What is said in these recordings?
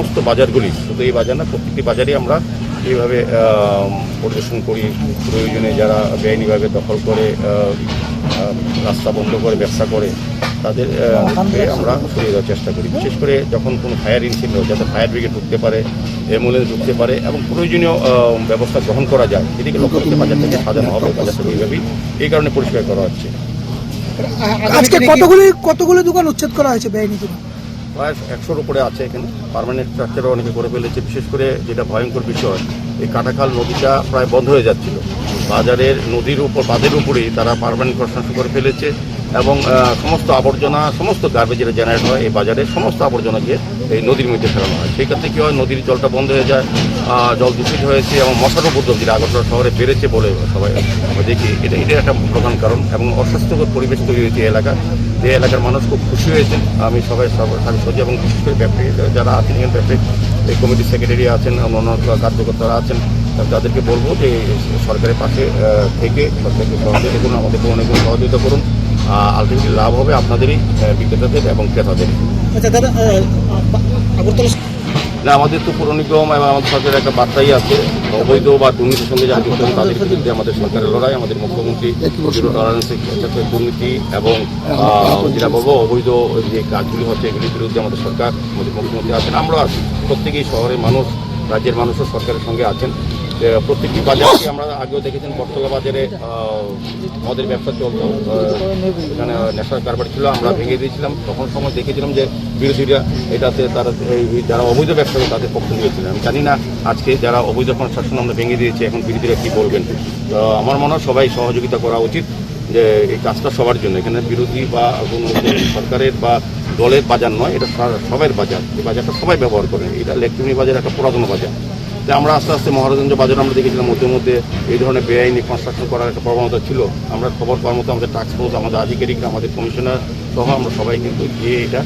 সমস্ত বাজারগুলি, শুধু এই বাজার না, প্রত্যেকটি বাজারই আমরা এইভাবে পরিদর্শন করি। প্রয়োজনে যারা বেআইনিভাবে দখল করে রাস্তা বন্ধ করে ব্যবসা করে তাদের আমরা সরিয়ে দেওয়ার চেষ্টা করি। বিশেষ করে যখন কোনো ফায়ার ইনসিডেন্ট হয়, যাতে ফায়ার ব্রিগেড ঢুকতে পারে, অ্যাম্বুলেন্স ঢুকতে পারে এবং প্রয়োজনীয় ব্যবস্থা গ্রহণ করা যায়, এদিকে লক্ষ্য করতে বাজারটাকে সাজানো হবে। বাজারটাকে এইভাবেই এই কারণে পরিষ্কার করা হচ্ছে। আজকে কতগুলো দোকান উচ্ছেদ করা হয়েছে বেআইনি দোকান? প্রায় 100-র উপরে আছে এখানে। পার্মানেন্ট স্ট্রাকচারও অনেকে করে ফেলেছে। বিশেষ করে যেটা ভয়ঙ্কর বিষয়, এই কাটাখাল নদীটা প্রায় বন্ধ হয়ে যাচ্ছিল। বাজারের নদীর উপর, বাঁধের উপরেই তারা পার্মানেন্ট কনস্ট্রাকশন করে ফেলেছে এবং সমস্ত আবর্জনা, সমস্ত গার্বেজ যেটা জেনারেট হয় এই বাজারে, সমস্ত আবর্জনা গিয়ে এই নদীর মধ্যে ফেলানো হয়। সেই ক্ষেত্রে কী হয়, নদীর জলটা বন্ধ হয়ে যায়, জল দূষিত হয়েছে এবং মশার উপদ্রব যেটা আগরতলা শহরে বেড়েছে বলে সবাই আমরা দেখি। এটা একটা প্রধান কারণ এবং অস্বাস্থ্যকর পরিবেশ তৈরি হয়েছে এই এলাকা। যে এলাকার মানুষ খুব খুশি হয়েছেন। আমি সবাই সহযোগী এবং বিশেষ করে ব্যবসায়ী যারা আছেন, এখানে ব্যবসায়ী এই কমিটির সেক্রেটারি আছেন, অন্য কার্যকর্তারা আছেন, তাদেরকে বলবো যে সরকারের পাশে থেকে সরকারকে সহযোগিতা করুন, আমাদের অনেক সহযোগিতা করুন। আলটিমেটলি লাভ হবে আপনাদেরই, বিক্রেতাদের এবং ক্রেতাদেরই। আচ্ছা দাদা, আগরতলা না, আমাদের তো পৌর নিগম এবং আমাদের সরকারের একটা বার্তাই আছে, অবৈধ বা দুর্নীতির সঙ্গে যারা যুক্ত তাদের বিরুদ্ধে আমাদের সরকারের লড়াই। আমাদের মুখ্যমন্ত্রী দুর্নীতি এবং যেটা বলবো অবৈধ যে কাজগুলি হচ্ছে এগুলির বিরুদ্ধে আমাদের সরকার, আমাদের মুখ্যমন্ত্রী আছেন, আমরাও আছি। প্রত্যেকেই শহরের মানুষ, রাজ্যের মানুষও সরকারের সঙ্গে আছেন। প্রত্যেকটি বাজারকে আমরা আগেও দেখেছেন, বটতলা বাজারে আমাদের ব্যবসা চলতো, এখানে নেশার কারবার ছিল, আমরা ভেঙে দিয়েছিলাম। তখন সময় দেখেছিলাম যে বিরোধীরা এটাতে তারা যারা অবৈধ ব্যবসা করে তাদের পক্ষ নিয়েছিলেন। আমি জানি না আজকে যারা অবৈধ কনস্ট্রাকশন আমরা ভেঙে দিয়েছি, এখন বিরোধীরা কী বলবেন। তো আমার মনে হয় সবাই সহযোগিতা করা উচিত, যে এই কাজটা সবার জন্য। এখানে বিরোধী বা কোনো সরকারের বা দলের বাজার নয়, এটা সবার বাজার। এই বাজারটা সবাই ব্যবহার করেন। এটা লেকটুমি বাজার একটা পুরাতন বাজার। যে আমরা আস্তে আস্তে মহারাজগঞ্জ বাজার আমরা দেখেছিলাম মধ্যে এই ধরনের বেআইনি কনস্ট্রাকশন করার একটা প্রবণতা ছিল। আমরা খবর পাওয়ার মতো আমাদের টাস্ক ফোর্স, আমাদের আধিকারিকরা, আমাদের কমিশনার সহ আমরা সবাই কিন্তু গিয়ে এটা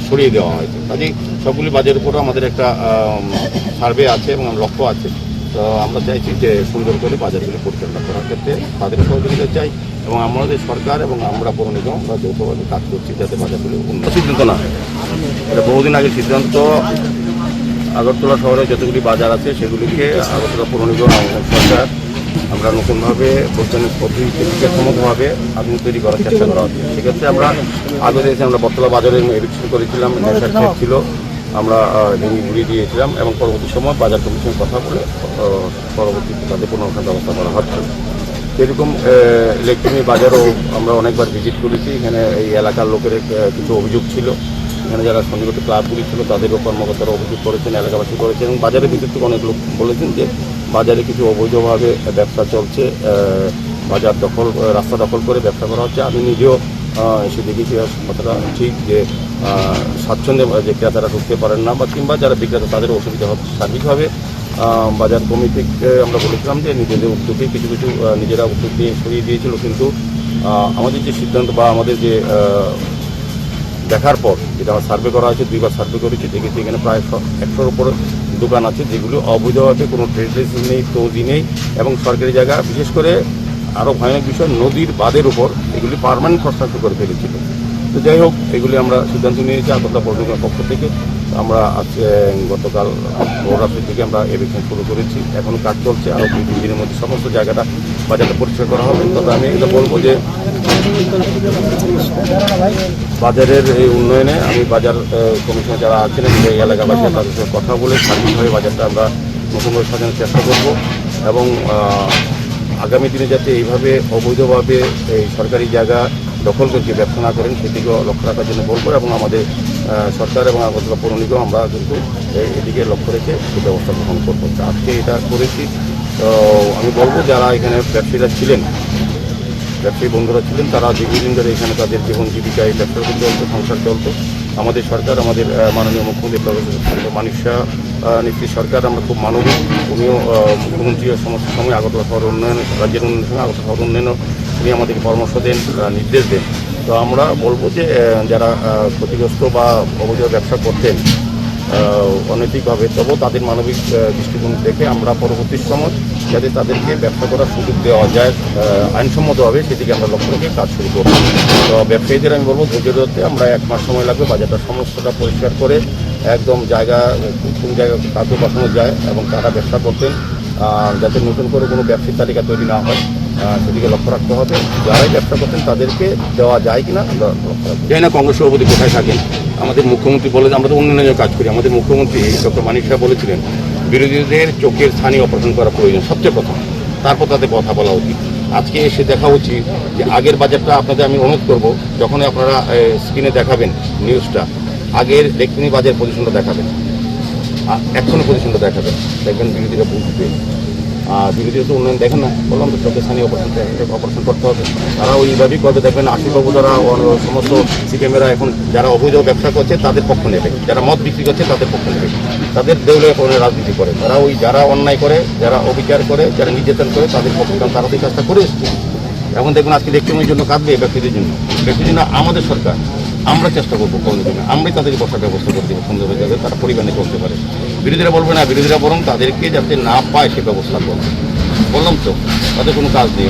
সরিয়ে দেওয়া হয়েছে। কাজেই সবগুলি বাজারের উপরেও আমাদের একটা সার্ভে আছে এবং লক্ষ্য আছে। তো আমরা চাইছি যে সুন্দর করে বাজারগুলি পরিচালনা করার ক্ষেত্রে তাদের সহযোগিতা চাই এবং আমাদের সরকার এবং আমরা পৌর নিগম আমরা যৌথভাবে কাজ করছি যাতে বাজারগুলি উন্নত। সিদ্ধান্ত না, এটা বহুদিন আগে সিদ্ধান্ত। আগরতলা শহরে যতগুলি বাজার আছে সেগুলিকে আগরতলা পৌর নিগম এবং সরকার আমরা নতুনভাবে বৈজ্ঞানিক পদ্ধতিতে বিজ্ঞানসম্মতভাবে আধুনিক তৈরি করার চেষ্টা করা হচ্ছে। সেক্ষেত্রে আমরা আগে দেখেছি, আমরা বটতলা বাজারে এভিকশন করেছিলাম, নেশার ক্ষেত ছিল, আমরা ভেঙে ঘুরিয়ে দিয়েছিলাম এবং পরবর্তী সময় বাজার কমিশনের কথা বলে পরবর্তীতে তাদের পুনরুদ্ধার ব্যবস্থা করা হচ্ছে। সেরকম ইলেকট্রনিক বাজারও আমরা অনেকবার ভিজিট করেছি। এখানে এই এলাকার লোকের কিছু অভিযোগ ছিল, এখানে যারা সন্নিগত ক্লাবগুলি ছিল তাদেরও কর্মকর্তারা অভিযোগ করেছেন, এলাকাবাসী করেছেন এবং বাজারের ভিতর থেকে অনেক লোক বলেছেন যে বাজারে কিছু অবৈধভাবে ব্যবসা চলছে, বাজার দখল, রাস্তা দখল করে ব্যবসা করা হচ্ছে। আমি নিজেও এসে দেখেছি কথাটা ঠিক, যে স্বাচ্ছন্দ্যে যে ক্রেতারা ঢুকতে পারেন না বা কিংবা যারা বিক্রেতা তাদেরও অসুবিধা হচ্ছে। সার্বিকভাবে বাজার কমিটিকে আমরা বলেছিলাম যে নিজেদের উদ্যোগে কিছু নিজেরা উদ্যোগ দিয়ে সরিয়ে দিয়েছিল, কিন্তু আমাদের যে সিদ্ধান্ত বা আমাদের যে দেখার পর যেটা আমার সার্ভে করা হয়েছে, 2বার সার্ভে করেছি, দেখেছি এখানে প্রায় 100-র উপর দোকান আছে যেগুলো অবৈধভাবে কোনো ট্রেড লাইসেন্স নেই, তৌজি নেই এবং সরকারি জায়গা, বিশেষ করে আরও ভয়ানক বিষয় নদীর বাঁধের উপর এগুলি পার্মানেন্ট কনস্ট্রাকশন করে ফেলেছিল। তো যাই হোক, এগুলি আমরা সিদ্ধান্ত নিয়েছি আগরতলা পৌর নিগমের পক্ষ থেকে। আমরা আজকে গতকাল ভোররাত্রি থেকে আমরা এভিকশন শুরু করেছি, এখনও কাজ চলছে। আরও 2-3 দিনের মধ্যে সমস্ত জায়গাটা বাজারটা পরিষ্কার করা হবে। তবে আমি এটা বলবো যে বাজারের এই উন্নয়নে আমি বাজার কমিশনার যারা আছেন এই এলাকাবাসী তাদের সাথে কথা বলে সার্বিকভাবে বাজারটা আমরা নতুনভাবে সাজানোর চেষ্টা করব এবং আগামী দিনে যাতে এইভাবে অবৈধভাবে এই সরকারি জায়গা দখল করতে ব্যবসা না করেন সেদিকেও লক্ষ্য রাখার জন্য বলবো এবং আমাদের সরকার এবং আগরতলা পৌর নিগম আমরা কিন্তু এদিকে লক্ষ্য রেখে এই ব্যবস্থা গ্রহণ করবো। আজকে এটা করেছি। তো আমি বলবো যারা এখানে ব্যবসায়ীরা ছিলেন, ব্যবসায়ী বন্ধুরা ছিলেন, তারা দীর্ঘদিন ধরে এখানে তাদের জীবন জীবিকা এই ব্যবসার উপর চলতো, সংসার চলতো। আমাদের সরকার, আমাদের মাননীয় মুখ্যমন্ত্রী প্রফেসর মানিক শাহ নেত্রী সরকার, আমরা খুব মানবিক, উনিও মুখ্যমন্ত্রী সমস্ত সময় আগরতলা শহর উন্নয়ন, রাজ্যের উন্নয়নের সঙ্গে আগরতলা শহর উন্নয়নও উনি আমাদেরকে পরামর্শ দেন, নির্দেশ দেন। তো আমরা বলবো যে যারা ক্ষতিগ্রস্ত বা অবৈধ ব্যবসা করতেন অনৈতিকভাবে, তবুও তাদের মানবিক দৃষ্টিকোণ থেকে আমরা পরবর্তী সময় যাতে তাদেরকে ব্যবসা করার সুযোগ দেওয়া যায় আইনসম্মতভাবে, সেদিকে আমরা লক্ষ্য রেখে কাজ শুরু করব। তো ব্যবসায়ীদের আমি বলবো ধৈর্য ধরতে, আমরা 1 মাস সময় লাগবে বাজারটা সমস্তটা পরিষ্কার করে একদম জায়গা কোন জায়গায় কাজও বসানো যায় এবং তারা ব্যবসা করতেন, যাতে নতুন করে কোনো ব্যবসায়িক তালিকা তৈরি না হয় সেদিকে লক্ষ্য রাখতে হবে। যারাই ব্যবসা করতেন তাদেরকে দেওয়া যায় কিনা আমরা লক্ষ্য রাখবো। জানি না কংগ্রেস সভাপতি কোথায় থাকেন। আমাদের মুখ্যমন্ত্রী বলে আমরা তো উন্নয়নের কাজ করি। আমাদের মুখ্যমন্ত্রী ডক্টর মানিক সাহেব বলেছিলেন বিরোধীদের চোখের ছানি অপারেশন করা প্রয়োজন সবচেয়ে প্রথম, তারপর তাদের কথা বলা উচিত। আজকে এসে দেখা উচিত যে আগের বাজেটটা আপনাদের আমি অনুরোধ করব, যখন আপনারা স্ক্রিনে দেখাবেন নিউজটা, আগের রেকনি বাজেট পজিশনটা দেখাবেন, এখনও পজিশনটা দেখাবেন, দেখবেন বিরোধীরা বুঝবে। আর বিরোধীরা তো উন্নয়ন দেখেন না, বললাম তো চোখের স্থানীয় অপারেশন করতে হবে। তারা ওইভাবেই করবে। দেখবেন আশীর্বাবু যারা সমস্ত সিপিএমেরা এখন যারা অবৈধ ব্যবসা করছে তাদের পক্ষ নেবে, যারা মদ বিক্রি করছে তাদের পক্ষ নেবে, তাদের দেউলিয়া করে রাজনীতি করে, তারা ওই যারা অন্যায় করে, যারা অবিচার করে, যারা নির্যাতন করে তাদের পক্ষে, কারণ তারা এই কাজটা করে এসছে। এখন দেখুন আজকে ইলেকশনের জন্য কাঁদবে ব্যক্তিদের জন্য, ব্যক্তির জন্য আমাদের সরকার, আমরা চেষ্টা করবো করার জন্য, আমরাই তাদেরকে বসার ব্যবস্থা করে দেবো সুন্দরভাবে, যাতে তারা পরিবারে চলতে পারে। বিরোধীরা বলবে না, বিরোধীরা বরং তাদেরকে যাতে না পায় সে ব্যবস্থা করবে। বললাম তো তাদের কোনো কাজ নেই।